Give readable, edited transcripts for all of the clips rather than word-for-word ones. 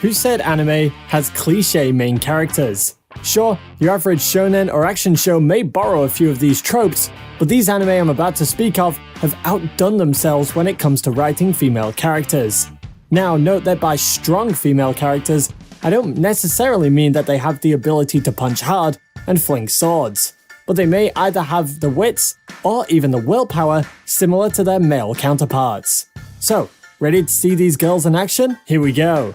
Who said anime has cliche main characters? Sure, your average shounen or action show may borrow a few of these tropes, but these anime I'm about to speak of have outdone themselves when it comes to writing female characters. Now, note that by strong female characters, I don't necessarily mean that they have the ability to punch hard and fling swords, but they may either have the wits or even the willpower similar to their male counterparts. So, ready to see these girls in action? Here we go!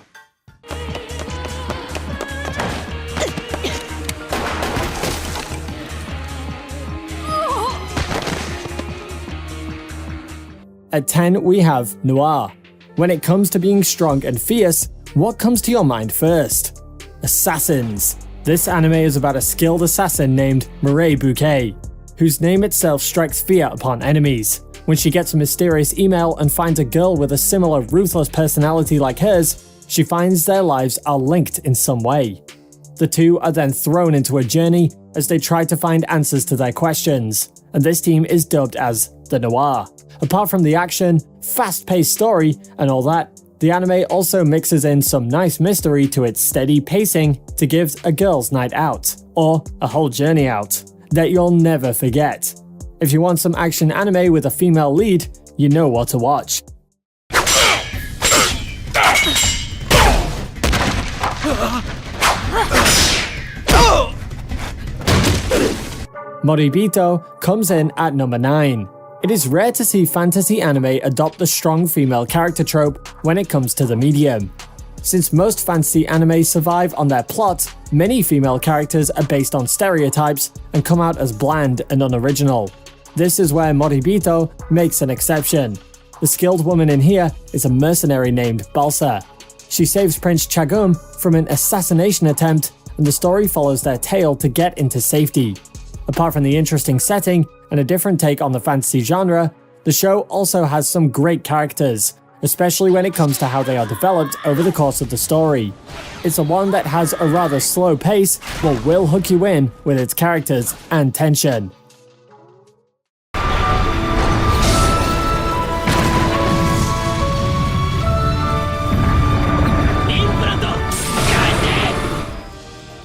At 10, we have Noir. When it comes to being strong and fierce, what comes to your mind first? Assassins. This anime is about a skilled assassin named Moribito, whose name itself strikes fear upon enemies. When she gets a mysterious email and finds a girl with a similar ruthless personality like hers, she finds their lives are linked in some way. The two are then thrown into a journey as they try to find answers to their questions, and this team is dubbed as the Noir. Apart from the action, fast-paced story, and all that, the anime also mixes in some nice mystery to its steady pacing to give a girl's night out, or a whole journey out, that you'll never forget. If you want some action anime with a female lead, you know what to watch. Moribito comes in at number 9. It is rare to see fantasy anime adopt the strong female character trope when it comes to the medium. Since most fantasy anime survive on their plot, many female characters are based on stereotypes and come out as bland and unoriginal. This is where Moribito makes an exception. The skilled woman in here is a mercenary named Balsa. She saves Prince Chagum from an assassination attempt, and the story follows their tale to get into safety. Apart from the interesting setting and a different take on the fantasy genre, the show also has some great characters, especially when it comes to how they are developed over the course of the story. It's a one that has a rather slow pace, but will hook you in with its characters and tension.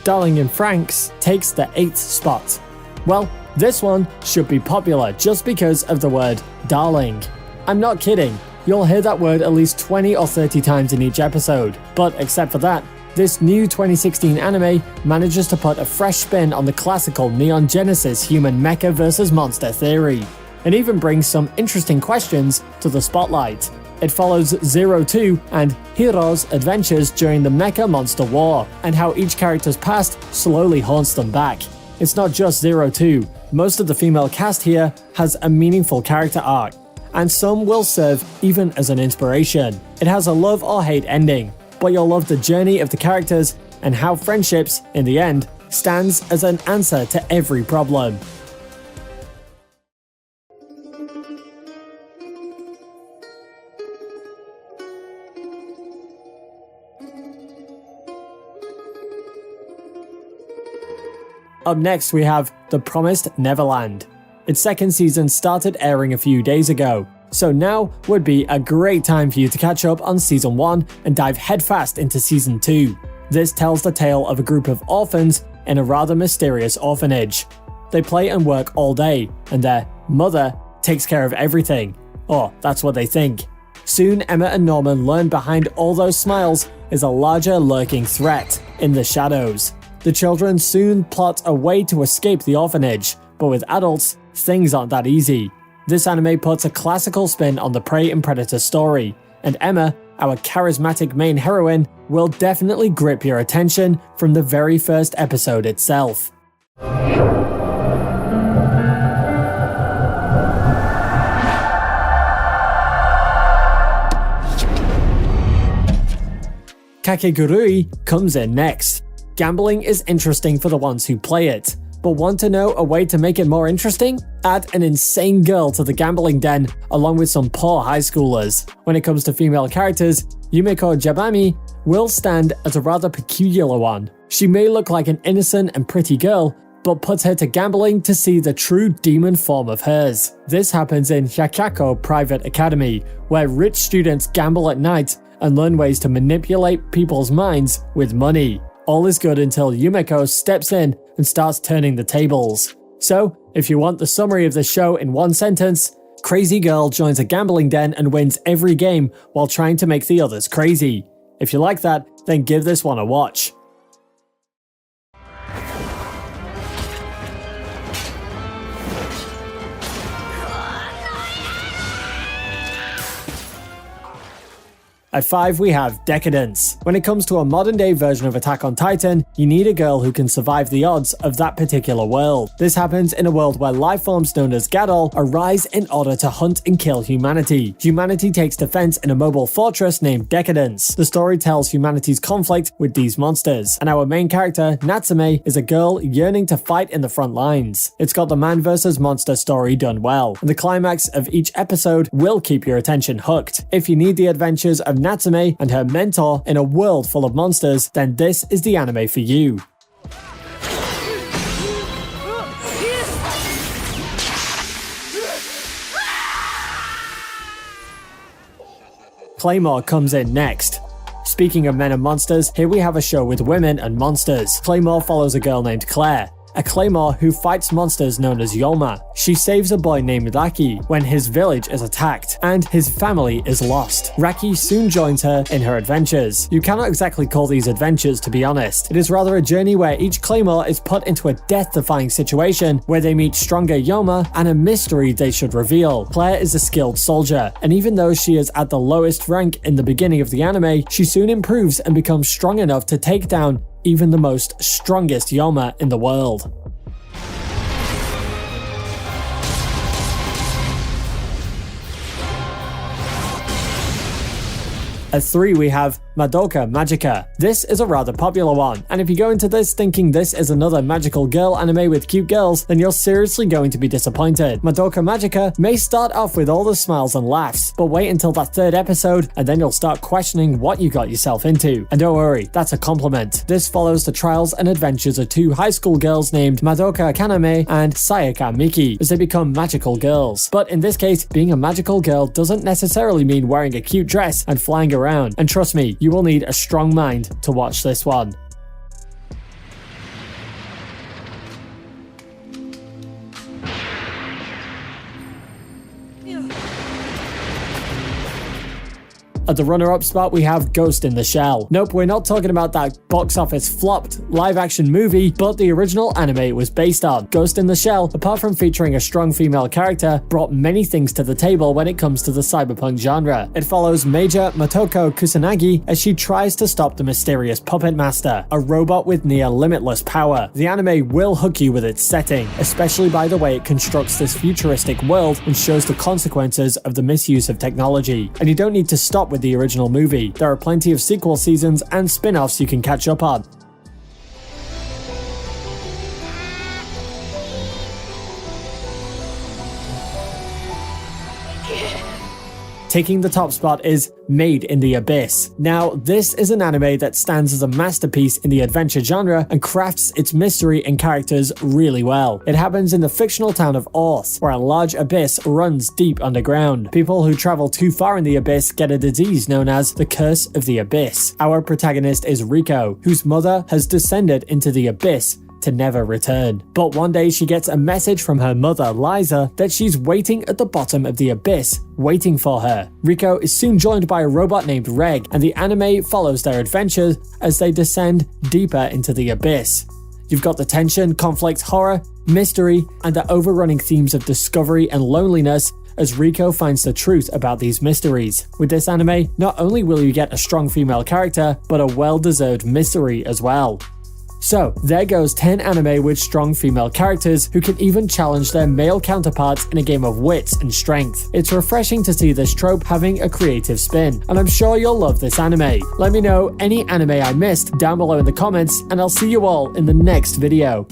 Darling in Franxx takes the 8th spot. Well, this one should be popular just because of the word darling. I'm not kidding, you'll hear that word at least 20 or 30 times in each episode, but except for that, this new 2016 anime manages to put a fresh spin on the classical Neon Genesis human mecha versus monster theory, and even brings some interesting questions to the spotlight. It follows 02 and Hiro's adventures during the Mecha Monster War, and how each character's past slowly haunts them back. It's not just 02, most of the female cast here has a meaningful character arc, and some will serve even as an inspiration. It has a love or hate ending, but you'll love the journey of the characters and how friendships, in the end, stands as an answer to every problem. Up next, we have The Promised Neverland. Its second season started airing a few days ago, so now would be a great time for you to catch up on Season 1 and dive headfast into Season 2. This tells the tale of a group of orphans in a rather mysterious orphanage. They play and work all day, and their mother takes care of everything. Or that's what they think. Soon, Emma and Norman learn behind all those smiles is a larger lurking threat in the shadows. The children soon plot a way to escape the orphanage, but with adults, things aren't that easy. This anime puts a classical spin on the prey and predator story, and Emma, our charismatic main heroine, will definitely grip your attention from the very first episode itself. Kakegurui comes in next. Gambling is interesting for the ones who play it, but want to know a way to make it more interesting? Add an insane girl to the gambling den along with some poor high schoolers. When it comes to female characters, Yumeko Jabami will stand as a rather peculiar one. She may look like an innocent and pretty girl, but puts her to gambling to see the true demon form of hers. This happens in Hyakako Private Academy, where rich students gamble at night and learn ways to manipulate people's minds with money. All is good until Yumeko steps in and starts turning the tables. So, if you want the summary of the show in one sentence, crazy girl joins a gambling den and wins every game while trying to make the others crazy. If you like that, then give this one a watch. At 5 we have Decadence. When it comes to a modern day version of Attack on Titan, you need a girl who can survive the odds of that particular world. This happens in a world where life forms known as Gadol arise in order to hunt and kill humanity. Humanity takes defense in a mobile fortress named Decadence. The story tells humanity's conflict with these monsters, and our main character, Natsume, is a girl yearning to fight in the front lines. It's got the man versus monster story done well, and the climax of each episode will keep your attention hooked. If you need the adventures of Natsume and her mentor in a world full of monsters, then this is the anime for you. Claymore comes in next. Speaking of men and monsters, here we have a show with women and monsters. Claymore follows a girl named Claire, a Claymore who fights monsters known as Yoma. She saves a boy named Raki when his village is attacked and his family is lost. Raki soon joins her in her adventures. You cannot exactly call these adventures, to be honest. It is rather a journey where each Claymore is put into a death-defying situation where they meet stronger Yoma and a mystery they should reveal. Claire is a skilled soldier, and even though she is at the lowest rank in the beginning of the anime, she soon improves and becomes strong enough to take down even the most strongest Yoma in the world. At 3 we have Madoka Magika. This is a rather popular one, and if you go into this thinking this is another magical girl anime with cute girls, then you're seriously going to be disappointed. Madoka Magika may start off with all the smiles and laughs, but wait until that 3rd episode and then you'll start questioning what you got yourself into. And don't worry, that's a compliment. This follows the trials and adventures of 2 high school girls named Madoka Kaname and Sayaka Miki as they become magical girls. But in this case, being a magical girl doesn't necessarily mean wearing a cute dress and flying around. And trust me, you will need a strong mind to watch this one. At the runner-up spot, we have Ghost in the Shell. Nope, we're not talking about that box office flopped live-action movie, but the original anime it was based on. Ghost in the Shell, apart from featuring a strong female character, brought many things to the table when it comes to the cyberpunk genre. It follows Major Motoko Kusanagi as she tries to stop the mysterious Puppet Master, a robot with near limitless power. The anime will hook you with its setting, especially by the way it constructs this futuristic world and shows the consequences of the misuse of technology. And you don't need to stop with the original movie. There are plenty of sequel seasons and spin-offs you can catch up on. Taking the top spot is Made in the Abyss. Now, this is an anime that stands as a masterpiece in the adventure genre and crafts its mystery and characters really well. It happens in the fictional town of Orth, where a large abyss runs deep underground. People who travel too far in the abyss get a disease known as the Curse of the Abyss. Our protagonist is Riko, whose mother has descended into the abyss to never return. But one day she gets a message from her mother, Liza, that she's waiting at the bottom of the abyss, waiting for her. Riko is soon joined by a robot named Reg, and the anime follows their adventures as they descend deeper into the abyss. You've got the tension, conflict, horror, mystery, and the overrunning themes of discovery and loneliness as Riko finds the truth about these mysteries. With this anime, not only will you get a strong female character, but a well-deserved mystery as well. So, there goes 10 anime with strong female characters who can even challenge their male counterparts in a game of wits and strength. It's refreshing to see this trope having a creative spin, and I'm sure you'll love this anime. Let me know any anime I missed down below in the comments, and I'll see you all in the next video.